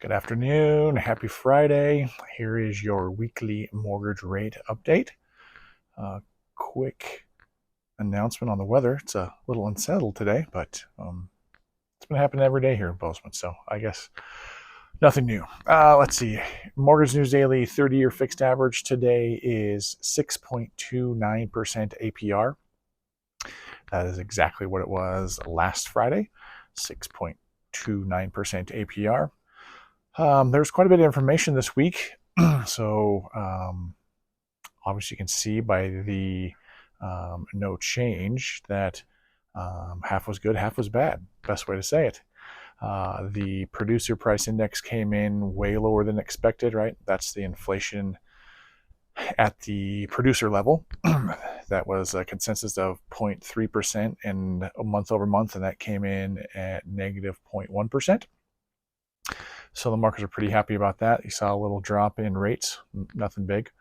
Good afternoon. Happy Friday. Here is your weekly mortgage rate update. Quick announcement on the weather. It's a little unsettled today, but it's been happening every day here in Bozeman, so I guess nothing new. Let's see. Mortgage News Daily 30-year fixed average today is 6.29% APR. That is exactly what it was last Friday, 6.29% APR. There's quite a bit of information this week. So obviously you can see by the no change that half was good, half was bad. Best way to say it. The producer price index came in way lower than expected, right? That's the inflation at the producer level. That was a consensus of 0.3% and month over month, and that came in at negative 0.1%. So the markets are pretty happy about that. You saw a little drop in rates, nothing big.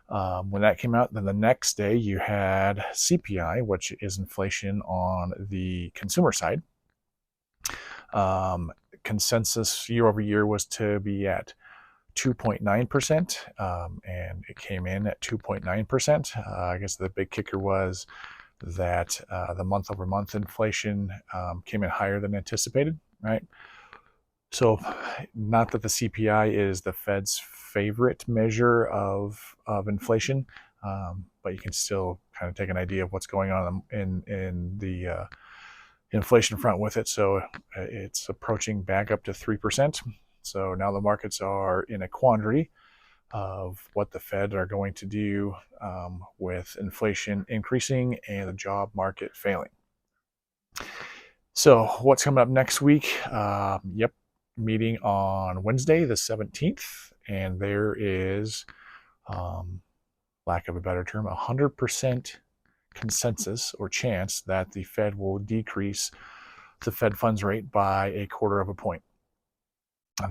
When that came out, then the next day you had CPI, which is inflation on the consumer side. Consensus year over year was to be at 2.9%, and it came in at 2.9%. I guess the big kicker was that the month over month inflation came in higher than anticipated, right? So, not that the CPI is the Fed's favorite measure of inflation, but you can still kind of take an idea of what's going on in the inflation front with it. So it's approaching back up to 3%. So now the markets are in a quandary of what the Fed are going to do with inflation increasing and the job market failing. So what's coming up next week? Meeting on Wednesday, the 17th, and there is, lack of a better term, 100% consensus or chance that the Fed will decrease the Fed funds rate by 1/4 point.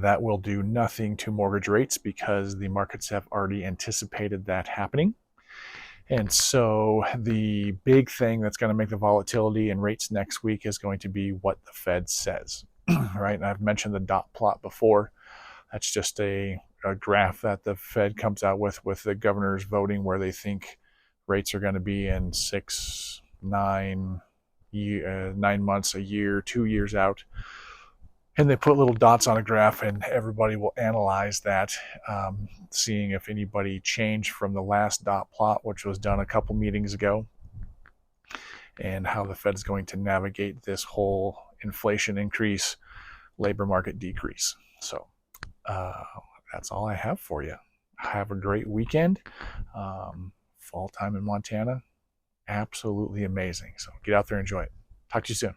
That will do nothing to mortgage rates because the markets have already anticipated that happening. And so the big thing that's going to make the volatility in rates next week is going to be what the Fed says. Right? And I've mentioned the dot plot before. That's just a graph that the Fed comes out with the governors voting where they think rates are going to be in 6, 9 months, a year, 2 years out. And they put little dots on a graph, and everybody will analyze that, seeing if anybody changed from the last dot plot, which was done a couple meetings ago, and how the Fed's going to navigate this whole inflation increase, labor market decrease. So that's all I have for you. Have a great weekend. Fall time in Montana, absolutely amazing. So get out there and enjoy it. Talk to you soon.